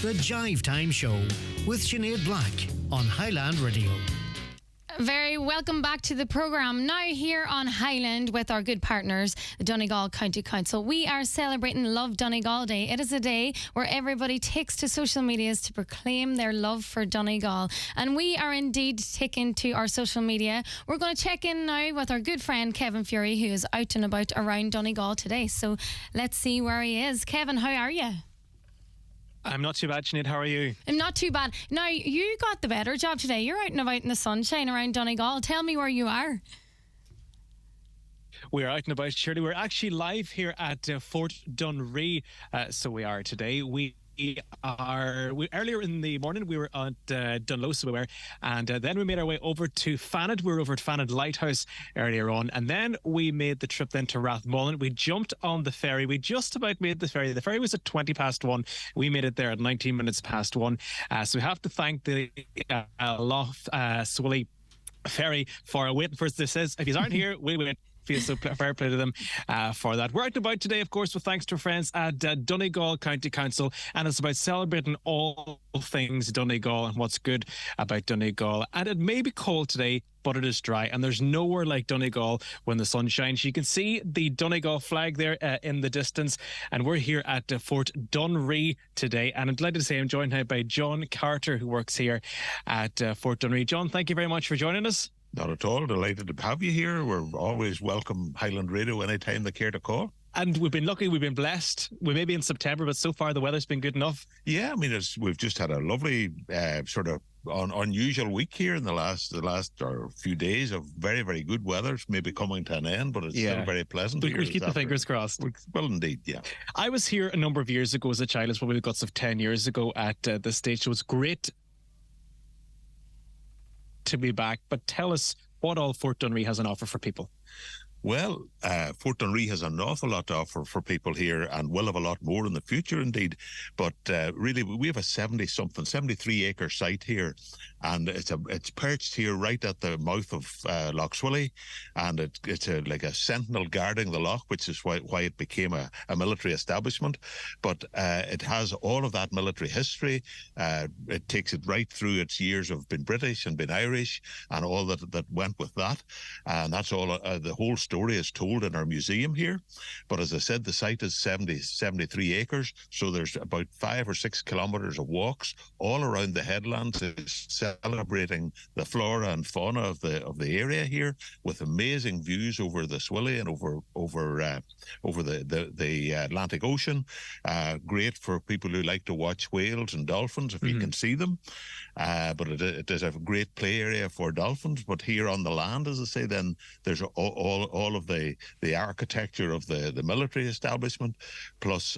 The Jive Time Show with Sinead Black on Highland Radio. Very welcome back to the programme. Now here on Highland with our good partners, the Donegal County Council. We are celebrating Love Donegal Day. It is a day where everybody takes to social medias to proclaim their love for Donegal. And we are indeed taking to our social media. We're going to check in now with our good friend Kevin Fury, who is out and about around Donegal today. So let's see where he is. Kevin, how are you? I'm not too bad, Sinead. How are you? I'm not too bad. Now, you got the better job today. You're out and about in the sunshine around Donegal. Tell me where you are. We're out and about, Shirley. We're actually live here at Fort Dunree. So we are today. Earlier in the morning we were at Dunloe, so we were, and then we made our way over to Fanad. We were over at Fanad Lighthouse earlier on, and then we made the trip then to Rathmullen. We jumped on the ferry. We just about made the ferry. The ferry was at 20 past 1. We made it there at 19 minutes past 1. So we have to thank the Lough Swilly ferry for waiting for us. This is, if you aren't here, we wait. Feel so fair play to them for that. We're out and about today, of course, with thanks to our friends at Donegal County Council, and it's about celebrating all things Donegal and what's good about Donegal. And it may be cold today, but it is dry, and there's nowhere like Donegal when the sun shines. You can see the Donegal flag there in the distance, and we're here at Fort Dunree today, and I'm delighted to say I'm joined now by John Carter, who works here at Fort Dunree. John, thank you very much for joining us. Not at all. Delighted to have you here. We're always welcome Highland Radio anytime they care to call. And we've been lucky, we've been blessed. We may be in September, but so far the weather's been good enough. Yeah, I mean, we've just had a lovely sort of unusual week here in the last few days of very, very good weather. It's maybe coming to an end, but it's still very pleasant. We'll keep the fingers crossed. Well, indeed, yeah. I was here a number of years ago as a child. It's probably the guts of 10 years ago at this stage. So it's great to be back. But tell us what all Fort Dunree has on offer for people. Well, Fort Dunree has an awful lot to offer for people here, and will have a lot more in the future, indeed. But really, we have a 73-acre site here, and it's perched here right at the mouth of Lough Swilly, and it's like a sentinel guarding the loch, which is why it became a military establishment. But it has all of that military history. It takes it right through its years of being British and being Irish, and all that went with that. And that's all the whole story is told in our museum here. But as I said, the site is 73 acres, so there's about 5 or 6 kilometres of walks all around the headlands, celebrating the flora and fauna of the area here, with amazing views over the Swilly and over the Atlantic Ocean. Great for people who like to watch whales and dolphins if you can see them. But it is a great play area for dolphins. But here on the land, as I say, then there's all of the architecture of the military establishment, plus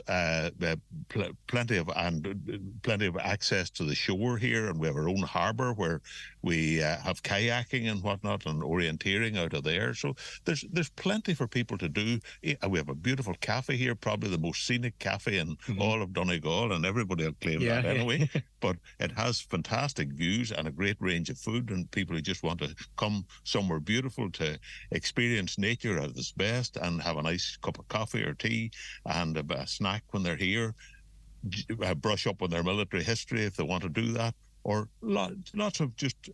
plenty of access to the shore here, and we have our own harbour where we have kayaking and whatnot, and orienteering out of there. So there's plenty for people to do. We have a beautiful cafe here, probably the most scenic cafe in all of Donegal, and everybody will claim that anyway. But it has fantastic views and a great range of food, and people who just want to come somewhere beautiful to experience nature at its best and have a nice cup of coffee or tea and a snack when they're here, brush up on their military history if they want to do that, or lots of just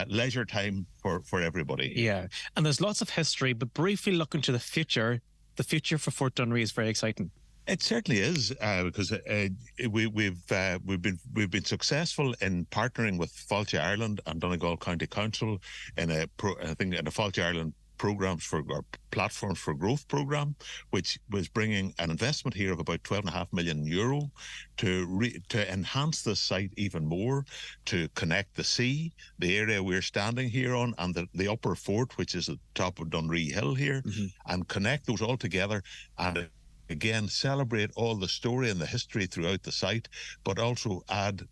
leisure time for everybody. Yeah, and there's lots of history, but briefly looking to the future for Fort Dunree is very exciting. It certainly is, because we've been successful in partnering with Fáilte Ireland and Donegal County Council in a Fáilte Ireland platforms for growth program, which was bringing an investment here of about €12.5 million to enhance the site even more, to connect the sea, the area we're standing here on, and the upper fort, which is at the top of Dunree Hill here, and connect those all together, and again celebrate all the story and the history throughout the site, but also add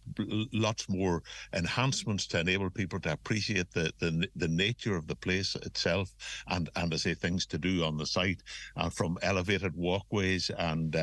lots more enhancements to enable people to appreciate the nature of the place itself, and I say things to do on the site, from elevated walkways and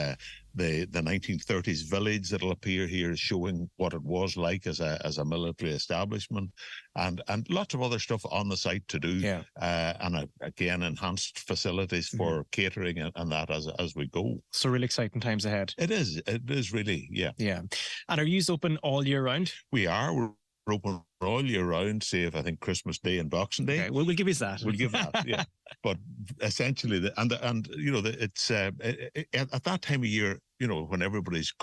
the 1930s village that'll appear here, showing what it was like as a military establishment, and lots of other stuff on the site to do. Yeah. And again, enhanced facilities for catering and that as we go. So really exciting times ahead. It is really, yeah. Yeah. And are you open all year round? We are. We're open all year round, save I think Christmas Day and Boxing Day. Okay, we'll give you that. We'll give that, yeah. But essentially, it's at that time of year, when everybody's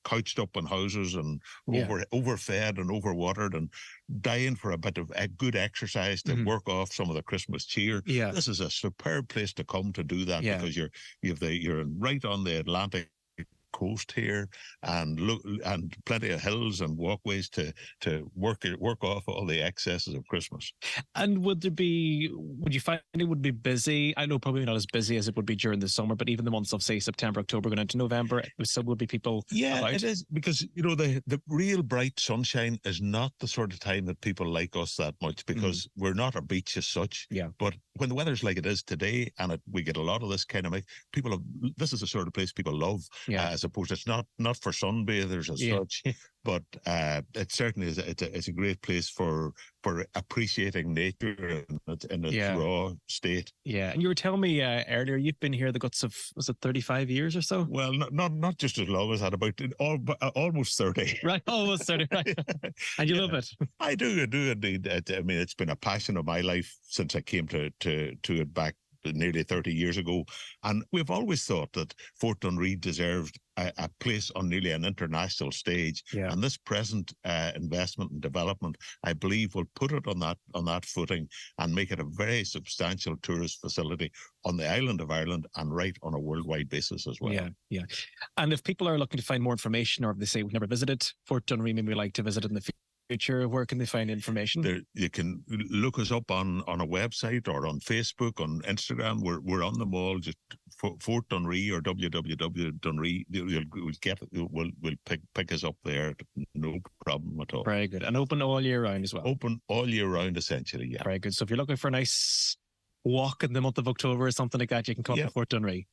couched up in houses and overfed and overwatered and dying for a bit of a good exercise to work off some of the Christmas cheer. Yeah. This is a superb place to come to do that because you're right on the Atlantic coast here, and plenty of hills and walkways to work off all the excesses of Christmas. And would you find it would be busy? I know probably not as busy as it would be during the summer, but even the months of, say, September, October, going into November, there still would be people about. It is, because the real bright sunshine is not the sort of time that people like us that much, because we're not a beach as such. Yeah. But when the weather's like it is today, and we get a lot of this kind of this is the sort of place people love. I suppose it's not for sunbathers as such, but it certainly is. It's a great place for appreciating nature in its raw state. Yeah, and you were telling me earlier you've been here the guts of, was it 35 years or so? Well, not just as long as that, about almost 30. Right, almost 30. Right. And you love it. I do indeed. I mean, it's been a passion of my life since I came to it back nearly 30 years ago, and we've always thought that Fort Dunree deserved a place on nearly an international stage. And this present investment and development, I believe, will put it on that footing and make it a very substantial tourist facility on the island of Ireland and right on a worldwide basis as well. Yeah. And if people are looking to find more information, or if they say we've never visited Fort Dunree, maybe we like to visit in the future, where can they find information? You can look us up on a website or on Facebook, on Instagram. We're on them all. Just Fort Dunree or www.dunree. We'll pick us up there. No problem at all. Very good. And open all year round as well. Open all year round, essentially. Yeah. Very good. So if you're looking for a nice walk in the month of October or something like that, you can come to Fort Dunree.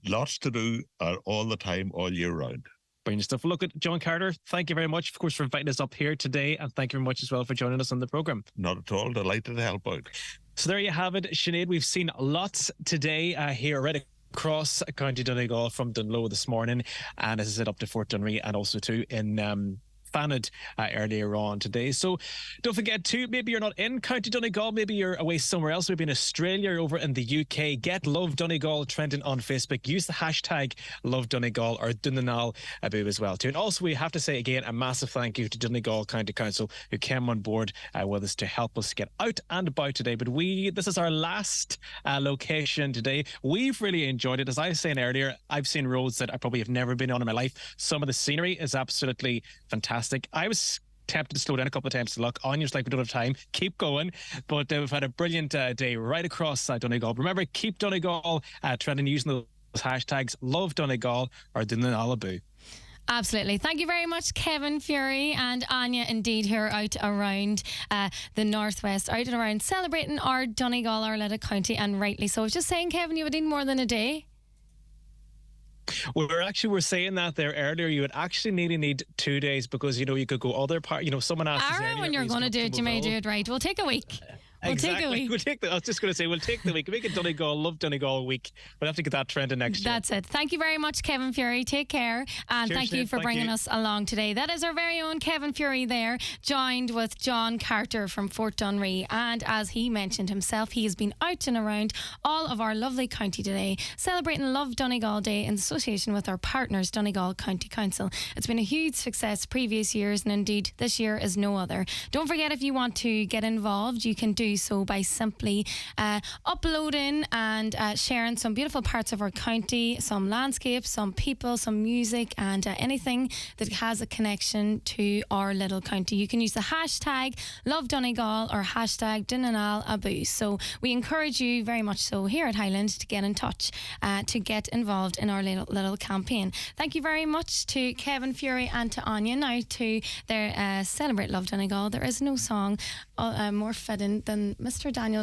Lots to do all the time, all year round. Brilliant stuff. Look at John Carter. Thank you very much, of course, for inviting us up here today, and thank you very much as well for joining us on the programme. Not at all. Delighted to help out. So there you have it, Sinead. We've seen lots today here right across County Donegal, from Dunloe this morning, and as I said, up to Fort Dunree, and also too in Fanad earlier on today. So don't forget to, maybe you're not in County Donegal, maybe you're away somewhere else, maybe in Australia or over in the UK, get Love Donegal trending on Facebook. Use the hashtag Love Donegal or Dunanal Abu as well too. And also, we have to say again a massive thank you to Donegal County Council, who came on board with us to help us get out and about today. But this is our last location today. We've really enjoyed it. As I was saying earlier, I've seen roads that I probably have never been on in my life. Some of the scenery is absolutely fantastic. I was tempted to slow down a couple of times to look. Anya's like, we don't have time, keep going. But we've had a brilliant day right across Donegal. Remember, keep Donegal trending using those hashtags Love Donegal or Dunanal Abu. Absolutely. Thank you very much, Kevin Fury and Anya, indeed, who are out around the northwest, out and around celebrating our Donegal, our little county, and rightly so. I was just saying, Kevin, you would need more than a day. We're saying that there earlier. You would actually need 2 days, because you could go other part. Someone asked us earlier, when you're going to do it, you may do it right. We'll take a week. Exactly. We'll take a week. I was just going to say, we'll take the week. Make it Donegal, Love Donegal week. We'll have to get that trending next year. That's it. Thank you very much, Kevin Fury. Take care. And Cheers, thank you for bringing us along today. That is our very own Kevin Fury there, joined with John Carter from Fort Dunree. And as he mentioned himself, he has been out and around all of our lovely county today, celebrating Love Donegal Day in association with our partners, Donegal County Council. It's been a huge success previous years, and indeed this year is no other. Don't forget, if you want to get involved, you can do so by simply uploading and sharing some beautiful parts of our county, some landscapes, some people, some music, and anything that has a connection to our little county. You can use the hashtag Love Donegal or hashtag Dunanal Abu. So we encourage you very much so here at Highland to get in touch, to get involved in our little campaign. Thank you very much to Kevin Fury and to Anya. Now to their Celebrate Love Donegal. There is no song more fitting than Mr. Daniel